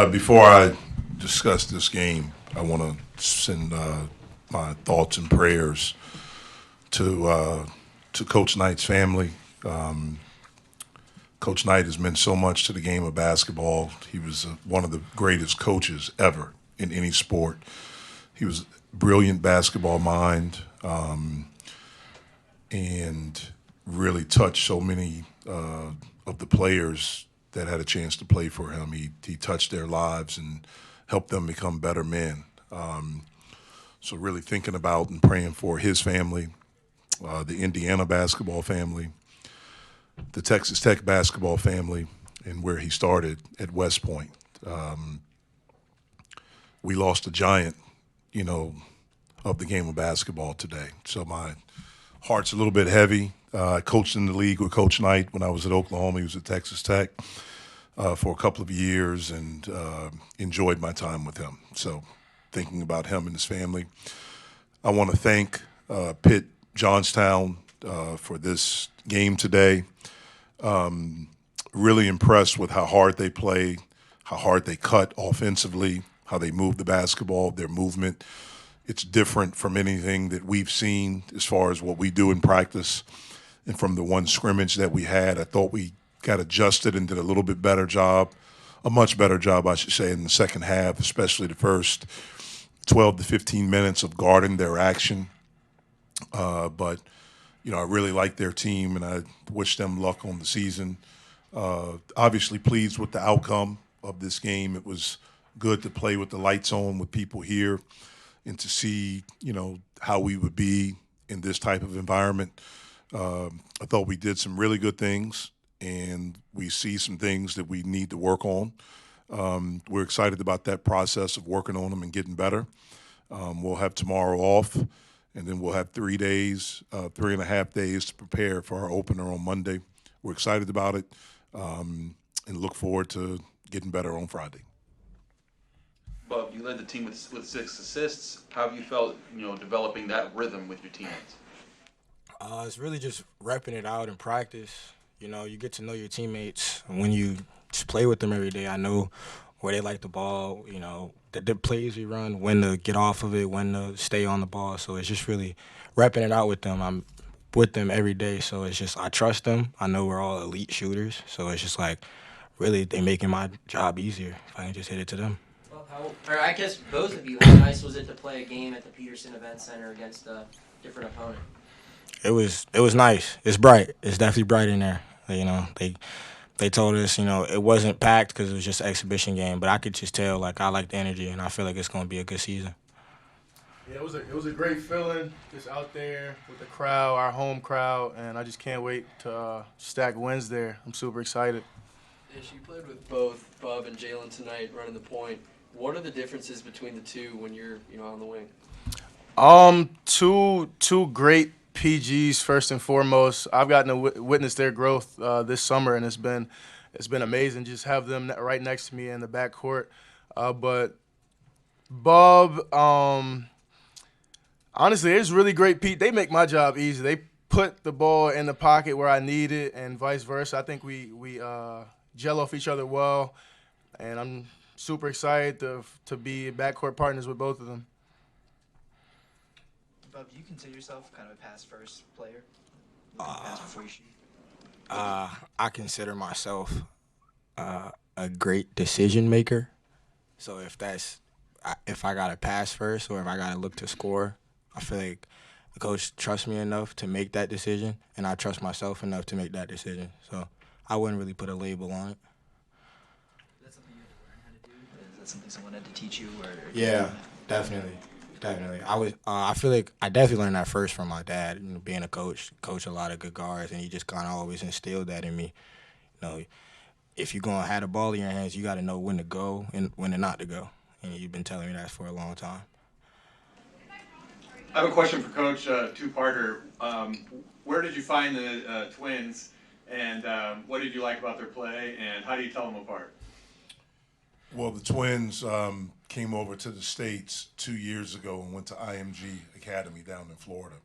Before I discuss this game, I want to send my thoughts and prayers to Coach Knight's family. Coach Knight has meant so much to the game of basketball. He was one of the greatest coaches ever in any sport. He was a brilliant basketball mind, and really touched so many of the players that had a chance to play for him. He touched their lives and helped them become better men. So really thinking about and praying for his family, the Indiana basketball family, the Texas Tech basketball family, and where he started at West Point. We lost a giant, of the game of basketball today. So my heart's a little bit heavy. I coached in the league with Coach Knight when I was at Oklahoma. He was at Texas Tech for a couple of years, and enjoyed my time with him. So thinking about him and his family. I want to thank Pitt Johnstown for this game today. Really impressed with how hard they play, how hard they cut offensively, how they move the basketball, their movement. It's different from anything that we've seen as far as what we do in practice. And from the one scrimmage that we had, I thought we got adjusted and did a little bit better job, a much better job, I should say, in the second half, especially the first 12 to 15 minutes of guarding their action. But I really like their team, and I wish them luck on the season. Obviously pleased with the outcome of this game. It was good to play with the lights on with people here and to see, how we would be in this type of environment. I thought we did some really good things, and we see some things that we need to work on. We're excited about that process of working on them and getting better. We'll have tomorrow off, and then we'll have 3 days, 3.5 days to prepare for our opener on Monday. We're excited about it, and look forward to getting better on Friday. Bob, you led the team with 6 assists. How have you felt, developing that rhythm with your teammates? It's really just repping it out in practice. You get to know your teammates when you just play with them every day. I know where they like the ball, the plays we run, when to get off of it, when to stay on the ball. So it's just really repping it out with them. I'm with them every day, so it's just I trust them. I know we're all elite shooters, so it's just like really they making my job easier if I can just hit it to them. Or I guess both of you, how nice was it to play a game at the Peterson Event Center against a different opponent? It was nice. It's bright. It's definitely bright in there. They told us, it wasn't packed because it was just an exhibition game, but I could just tell, I like the energy, and I feel like it's going to be a good season. Yeah, it was a great feeling just out there with the crowd, our home crowd, and I just can't wait to stack wins there. I'm super excited. Ish, you played with both Bob and Jalen tonight running the point. What are the differences between the two when you're on the wing? Two great PGs first and foremost. I've gotten to witness their growth this summer, and it's been amazing. Just have them right next to me in the backcourt. But Bob, honestly, it's really great. Pete, they make my job easy. They put the ball in the pocket where I need it, and vice versa. I think we gel off each other well, and I'm super excited to be backcourt partners with both of them. Bob, do you consider yourself kind of a pass-first player? Pass before you shoot? I consider myself a great decision maker. So if I got to pass first or if I got to look to score, I feel like the coach trusts me enough to make that decision, and I trust myself enough to make that decision. So I wouldn't really put a label on it. Is that something you had to learn how to do? Is that something someone had to teach you? Yeah, definitely. I feel like I definitely learned that first from my dad. Being a coach a lot of good guards, and he just kind of always instilled that in me. If you're gonna have the ball in your hands, you got to know when to go and when to not to go. And you've been telling me that for a long time. I have a question for Coach, two-parter. Where did you find the twins, and what did you like about their play, and how do you tell them apart? Well, the twins came over to the States 2 years ago and went to IMG Academy down in Florida.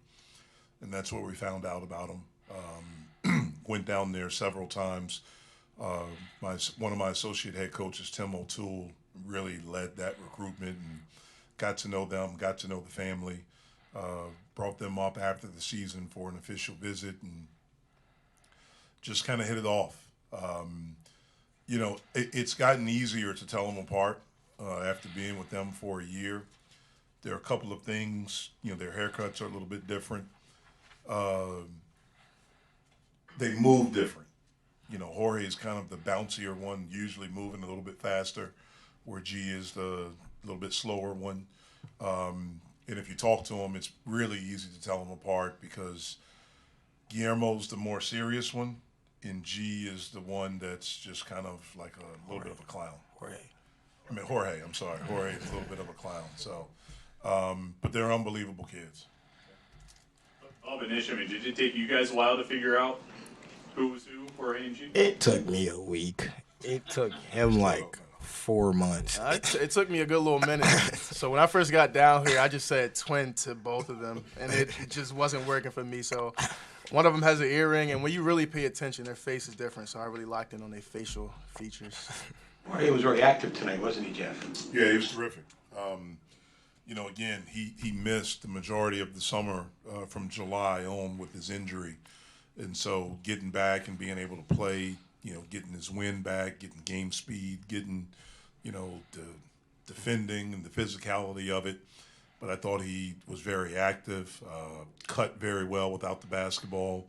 And that's where we found out about them. Went down there several times. One of my associate head coaches, Tim O'Toole, really led that recruitment and got to know them, got to know the family, brought them up after the season for an official visit, and just kind of hit it off. It's gotten easier to tell them apart after being with them for a year. There are a couple of things, their haircuts are a little bit different. They move different. Jorge is kind of the bouncier one, usually moving a little bit faster, where G is the little bit slower one. And if you talk to them, it's really easy to tell them apart because Guillermo's the more serious one, and G is the one that's just kind of like a little bit of a clown. Jorge, I'm sorry. Jorge is a little bit of a clown. So, but they're unbelievable kids. Bob and Ishmael, did it take you guys a while to figure out who was who for A&G? It took me a week. It took him like 4 months. It took me a good little minute. So when I first got down here, I just said twin to both of them, and it just wasn't working for me. So one of them has an earring, and when you really pay attention, their face is different. So I really locked in on their facial features. He was very active tonight, wasn't he, Jeff? Yeah, he was terrific. Again, he missed the majority of the summer from July on with his injury. And so getting back and being able to play, getting his wind back, getting game speed, getting, the defending and the physicality of it. But I thought he was very active, cut very well without the basketball,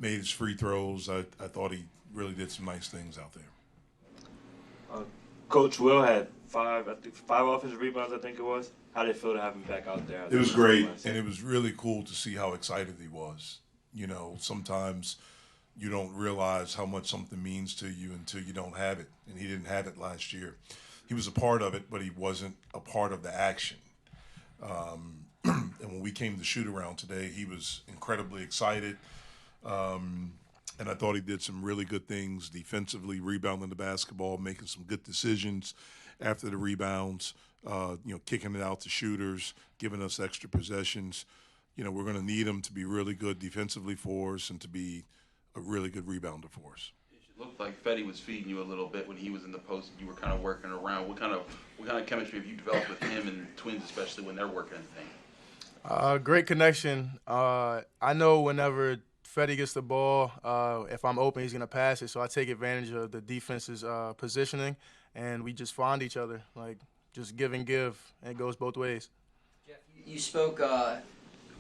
made his free throws. I thought he really did some nice things out there. Coach Will had five offensive rebounds, I think it was. How did it feel to have him back out there? It was great, and it was really cool to see how excited he was. Sometimes you don't realize how much something means to you until you don't have it, and he didn't have it last year. He was a part of it, but he wasn't a part of the action. And when we came to shoot around today, he was incredibly excited. And I thought he did some really good things defensively, rebounding the basketball, making some good decisions after the rebounds, kicking it out to shooters, giving us extra possessions. We're going to need him to be really good defensively for us and to be a really good rebounder for us. It looked like Fetty was feeding you a little bit when he was in the post. You were kind of working around. What kind of chemistry have you developed with him and twins, especially when they're working the thing? Great connection. I know whenever Fetty gets the ball, if I'm open, he's going to pass it. So I take advantage of the defense's positioning, and we just find each other, like just give and give, and it goes both ways. Jeff, you spoke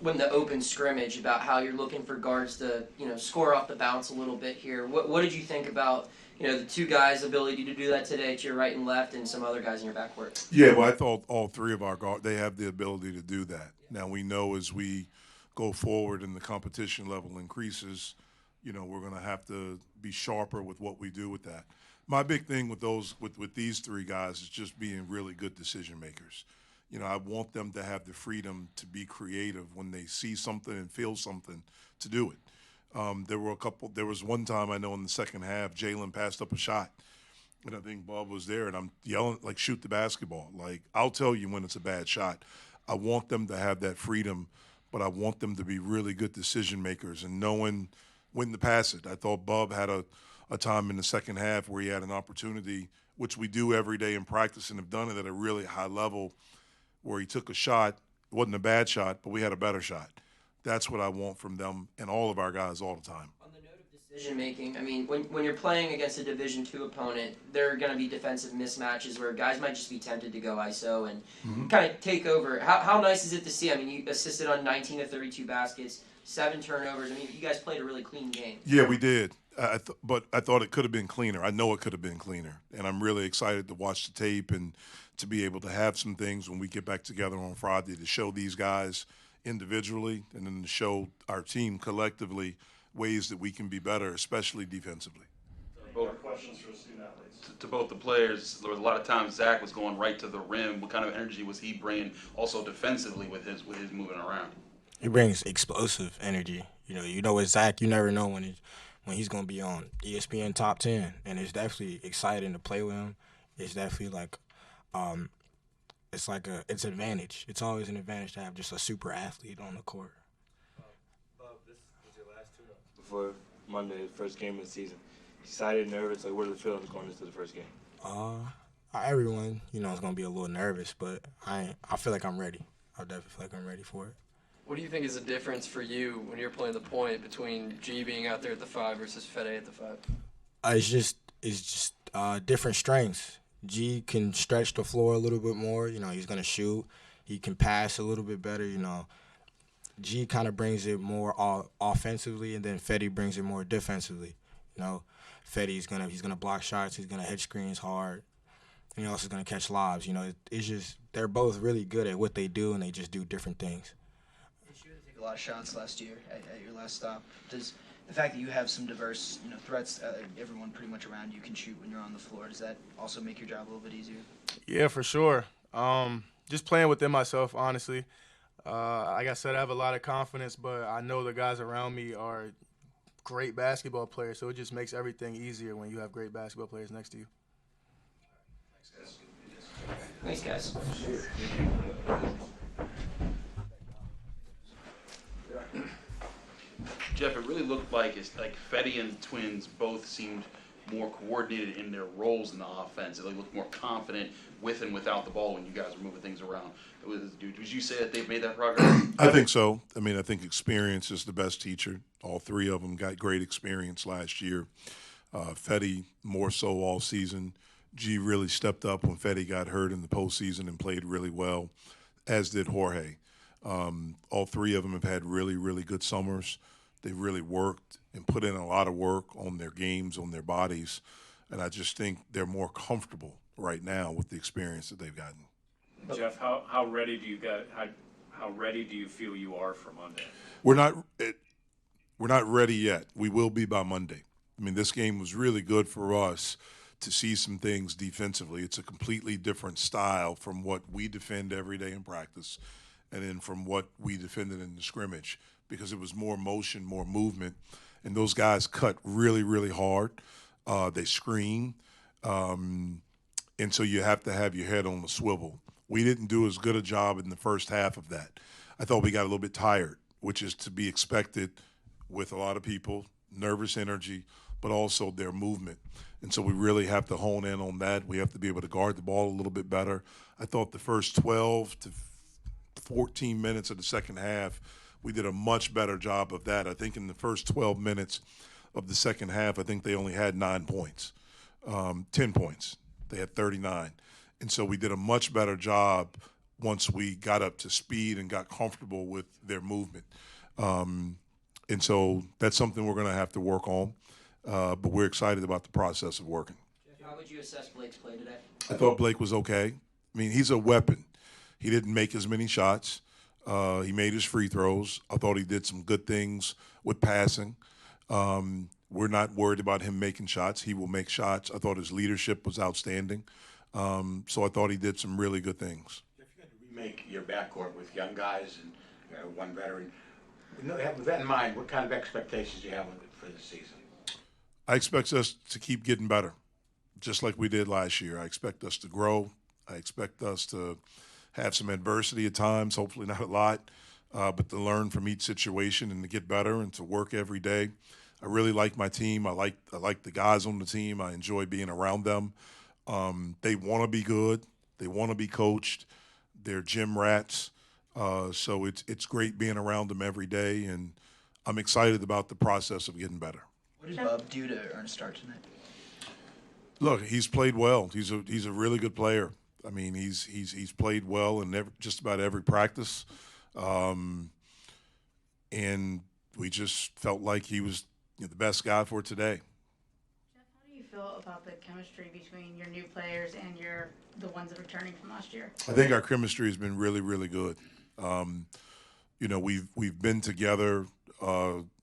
when the open scrimmage about how you're looking for guards to, score off the bounce a little bit here. What did you think about, the two guys' ability to do that today to your right and left and some other guys in your backcourt? Yeah, well, I thought all three of our guards, they have the ability to do that. Now, we know as we go forward and the competition level increases, we're going to have to be sharper with what we do with that. My big thing with these three guys is just being really good decision makers. I want them to have the freedom to be creative when they see something and feel something to do it. There was one time I know in the second half, Jalen passed up a shot, and I think Bob was there, and I'm yelling, like, shoot the basketball. Like, I'll tell you when it's a bad shot. I want them to have that freedom, but I want them to be really good decision makers and knowing when to pass it. I thought Bob had a time in the second half where he had an opportunity, which we do every day in practice and have done it at a really high level, where he took a shot. It wasn't a bad shot, but we had a better shot. That's what I want from them and all of our guys all the time. On the note of decision making, I mean, when you're playing against a Division II opponent, there are going to be defensive mismatches where guys might just be tempted to go ISO and kind of take over. How nice is it to see? I mean, you assisted on 19 of 32 baskets, 7 turnovers. I mean, you guys played a really clean game. Yeah, we did. But I thought it could have been cleaner. I know it could have been cleaner. And I'm really excited to watch the tape and to be able to have some things when we get back together on Friday to show these guys individually and then to show our team collectively ways that we can be better, especially defensively. Questions for student athletes. To both the players, there was a lot of times Zach was going right to the rim. What kind of energy was he bringing also defensively with his moving around? He brings explosive energy. With Zach, you never know when he's going to be on ESPN Top 10, and it's definitely exciting to play with him. It's definitely like it's an advantage. It's always an advantage to have just a super athlete on the court. Bob, this was your last tune-up before Monday, the first game of the season. Excited, nervous? Like, what are the feelings going into the first game? everyone, is going to be a little nervous, but I feel like I'm ready. I definitely feel like I'm ready for it. What do you think is the difference for you when you're playing the point between G being out there at the 5 versus Fede at the 5? It's just different strengths. G can stretch the floor a little bit more. He's going to shoot. He can pass a little bit better. G kind of brings it more offensively, and then Fede brings it more defensively. Fede he's gonna block shots. He's gonna hit screens hard. And he also is gonna catch lobs. It's just they're both really good at what they do, and they just do different things. You had to take a lot of shots last year at your last stop. Does the fact that you have some diverse, threats, everyone pretty much around you can shoot when you're on the floor, does that also make your job a little bit easier? Yeah, for sure. Just playing within myself, honestly. Like I said, I have a lot of confidence, but I know the guys around me are great basketball players, so it just makes everything easier when you have great basketball players next to you. Thanks, guys. Jeff, it really looked like Fede and the Twins both seemed more coordinated in their roles in the offense. They looked more confident with and without the ball when you guys were moving things around. Would you say that they've made that progress? I think so. I think experience is the best teacher. All three of them got great experience last year. Fede more so all season. G really stepped up when Fede got hurt in the postseason and played really well, as did Jorge. All three of them have had really, really good summers. They really worked and put in a lot of work on their games, on their bodies, and I just think they're more comfortable right now with the experience that they've gotten. Jeff, how ready do you feel you are for Monday? We're not ready yet. We will be by Monday. This game was really good for us to see some things defensively. It's a completely different style from what we defend every day in practice and then from what we defended in the scrimmage, because it was more motion, more movement, and those guys cut really, really hard. They screen, and so you have to have your head on the swivel. We didn't do as good a job in the first half of that. I thought we got a little bit tired, which is to be expected with a lot of people, nervous energy, but also their movement. And so we really have to hone in on that. We have to be able to guard the ball a little bit better. I thought the first 12 to 14 minutes of the second half, we did a much better job of that. I think in the first 12 minutes of the second half, I think they only had 9 points, 10 points. They had 39. And so we did a much better job once we got up to speed and got comfortable with their movement. And so that's something we're going to have to work on, but we're excited about the process of working. Jeff, how would you assess Blake's play today? I thought Blake was okay. He's a weapon. He didn't make as many shots. He made his free throws. I thought he did some good things with passing. We're not worried about him making shots. He will make shots. I thought his leadership was outstanding. So I thought he did some really good things. If you had to remake your backcourt with young guys and one veteran, with that in mind, what kind of expectations do you have for this season? I expect us to keep getting better, just like we did last year. I expect us to grow. I expect us to have some adversity at times, hopefully not a lot, but to learn from each situation and to get better and to work every day. I really like my team. I like the guys on the team. I enjoy being around them. They want to be good. They want to be coached. They're gym rats. So it's great being around them every day, and I'm excited about the process of getting better. What did Bub do to earn a start tonight? Look, he's played well. He's a really good player. He's played well in just about every practice, and we just felt like he was the best guy for today. Jeff, how do you feel about the chemistry between your new players and the ones that are returning from last year? I think our chemistry has been really, really good. We've been together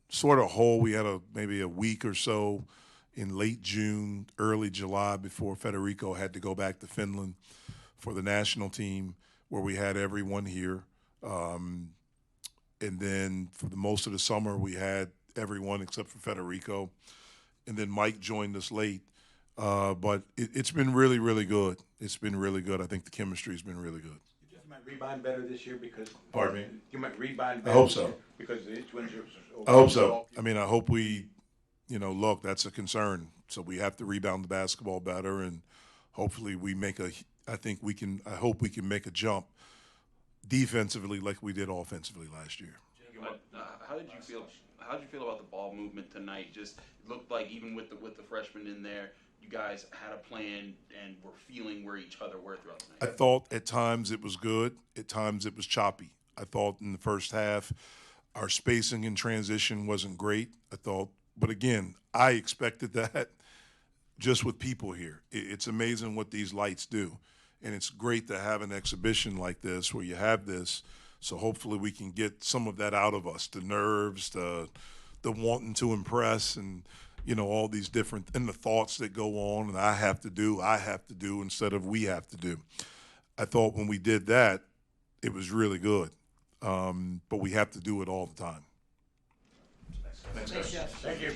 sort of whole. We had maybe a week or so in late June, early July before Federico had to go back to Finland for the national team, where we had everyone here. And then for the most of the summer, we had everyone except for Federico. And then Mike joined us late. But it's been really, really good. It's been really good. I think the chemistry has been really good. You might rebound better this year because. Pardon me? You might rebound I better. hope so. Because the Twins are. I hope so. I hope we, look, that's a concern. So we have to rebound the basketball better, and hopefully we make a. I hope we can make a jump defensively like we did offensively last year. How did you feel? How did you feel about the ball movement tonight? Just it looked like even with the freshmen in there, you guys had a plan and were feeling where each other were throughout the I night. thought at times it was good, at times it was choppy. I thought in the first half our spacing in transition wasn't great. But again, I expected that just with people here. It's amazing what these lights do. And it's great to have an exhibition like this where you have this. So hopefully we can get some of that out of us, the nerves, the wanting to impress, and all these different, and the thoughts that go on, and I have to do instead of we have to do. I thought when we did that, it was really good. But we have to do it all the time. Thank you.